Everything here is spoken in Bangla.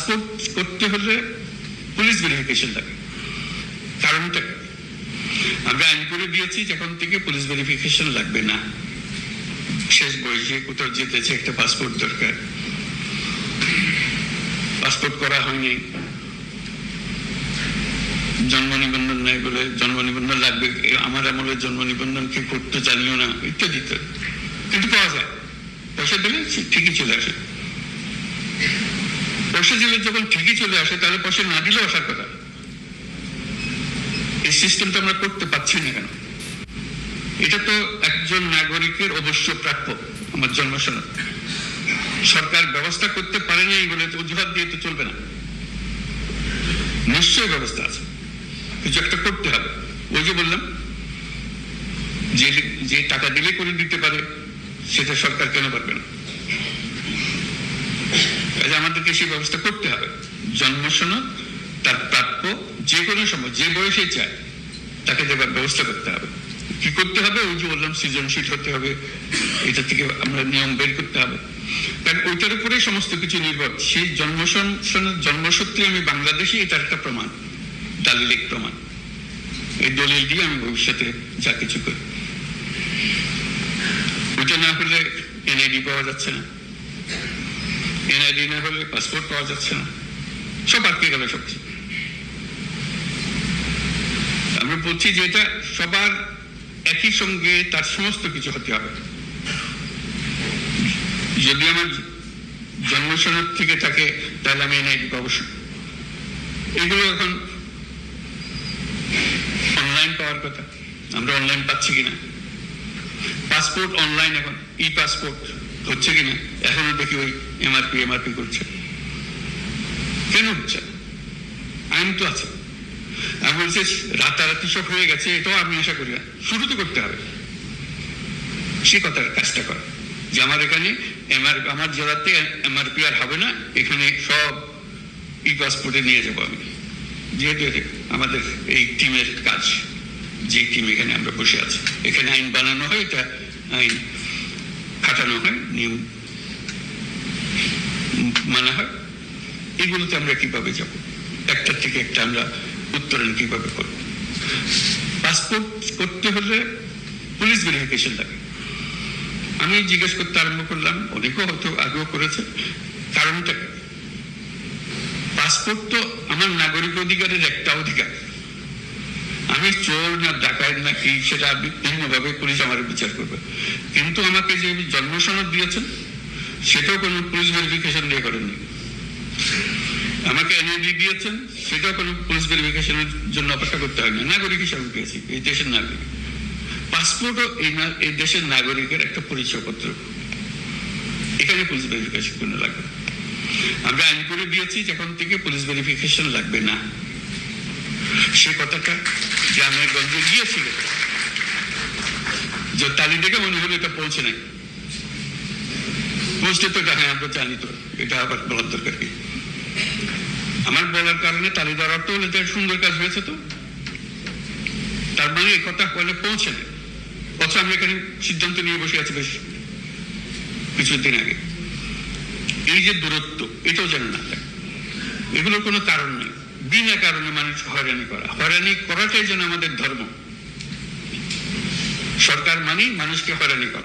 পাসপোর্ট করতে হলে পুলিশ ভেরিফিকেশন লাগে। কারণটা আমরা আইন করে দিয়েছি যখন থেকে পুলিশ ভেরিফিকেশন লাগবে না। শেষ বয়সে কোথাও যেতেছে একটা পাসপোর্ট দরকার, পাসপোর্ট করা হয়নি, জন্ম নিবন্ধন নাই বলে জন্ম নিবন্ধন লাগবে, আমার আমলের জন্ম নিবন্ধন কি করতে জানিও না, ইত্যাদি ইত্যাদি। কিন্তু পাওয়া যায়, পয়সা দিলে ঠিকই চলে আসে। পয়সা দিলে যখন ঠিকই চলে আসে তাহলে পয়সা না দিলেও আসার কথা। এই সিস্টেমটা আমরা করতে পারছি না কেন? এটা তো একজন নাগরিকের অবশ্য প্রাপ্য, আমার জন্ম সনদ। সরকার ব্যবস্থা করতে পারে না এই বলে অজুহাত দিয়ে তো চলবে না, নিশ্চয়ই ব্যবস্থা আছে, কিছু একটা করতে হবে। ওই যে বললাম যে টাকা দিলে করে দিতে পারে সেটা সরকার কেন পারবে না? আমাদেরকে সেই ব্যবস্থা করতে হবে। জন্ম সনদ তার প্রাপ্য যে কোনো সময় যে বয়সে চায় তাকে দেবার ব্যবস্থা করতে হবে। কি করতে হবে? ওই যে বললাম সৃজনশীল হতে হবে, এটা থেকে আমরা নিয়ম বের করতে হবে, কারণ ওইটার উপরে সমস্ত কিছু নির্ভর। সেই জন্মসূত্রে আমি বাংলাদেশি, এটার একটা প্রমাণ, দালিলিক প্রমাণ। এই দলিল দিয়ে আমি ভবিষ্যতে যা কিছু করি। ওইটা না হলে এনআইডি পাওয়া যাচ্ছে না, এনআইডি না হলে পাসপোর্ট পাওয়া যাচ্ছে না, সব আটকে গেল সবকিছু। আমরা বলছি যে এটা সবার একই সঙ্গে তার সমস্ত কিছু হতে হবে। যদি আমার জন্ম সনদ থেকে থাকে তাহলে আমি এনআইডি পাবো। এগুলো এখন অনলাইন পাওয়ার কথা, আমরা অনলাইন পাচ্ছি কিনা? পাসপোর্ট অনলাইন, এখন ই পাসপোর্ট হচ্ছে কিনা? এখনো দেখি ওই এমআরপি করছে। কেন হচ্ছে? আইন তো আছে। আমি বলছি রাতারাতি সব হয়ে গেছে, এটাও আমি আশা করি না। শুরু তো করতে হবে সে কথার কাজটা করা, যে আমার এখানে আমার জেলাতে এমআরপি আর হবে না, এখানে সব ই পাসপোর্টে নিয়ে যাবো আমি। যেহেতু আমাদের এই টিমের কাজ, যে টিম এখানে আমরা বসে আছি, এখানে আইন বানানো হয়, এটা আইন খাটানো হয়, নিয়ম মানা হয়। এগুলোতে আমরা কিভাবে যাব? একটার থেকে একটা আমরা উত্তরণ কিভাবে করব? পাসপোর্ট করতে হলে পুলিশ ভেরিফিকেশন লাগে। আমি জিজ্ঞেস করতে আরম্ভ করলাম, অনেকেও হয়তো আগেও করেছে, কারণটা পাসপোর্ট তো আমার নাগরিক অধিকারের একটা অধিকার। আমি চোর না ডাকাত না কি সেটা বিভিন্নভাবে পুলিশ আমার বিচার করবে, কিন্তু আমাকে যে জন্ম সনদ দিয়েছেন সেটাও কোনো পুলিশ ভেরিফিকেশন দিয়ে করেননি। আমাকে এনআইডি দিয়েছেন, সেটাও কোনো পুলিশ ভেরিফিকেশনের জন্য অপেক্ষা করতে হয় না, নাগরিক হিসাবে পেয়েছি, এই দেশের নাগরিক। পাসপোর্টও এই দেশের নাগরিকের একটা পরিচয়পত্র, এখানে পুলিশ ভেরিফিকেশন কোনো লাগবে না। আমরা আইন করে দিয়েছি যখন থেকে পুলিশ ভেরিফিকেশন লাগবে না। সে কথাটা গ্রামের গঞ্জে গিয়েছিল, যে তালি দেখে মনে হলো এটা পৌঁছে নাই, পৌঁছতে তো এটা, হ্যাঁ আমরা জানি তো, এটা আবার বলার দরকার কি? আমার বলার কারণে তালি দেওয়ার তো হলে সুন্দর কাজ হয়েছে, তো তার মানে এই কথা বলে পৌঁছে নেই। অথচ আমি এখানে সিদ্ধান্ত নিয়ে বসে আছি বেশ কিছুদিন আগে। এই যে দূরত্ব, এটাও যেন না থাকে। এগুলোর কোনো কারণ নেই, বিনা কারণে মানুষ হয়রানি করাটাই যেন আমাদের ধর্ম। সরকার মানেই মানুষকে হয়রানি করা।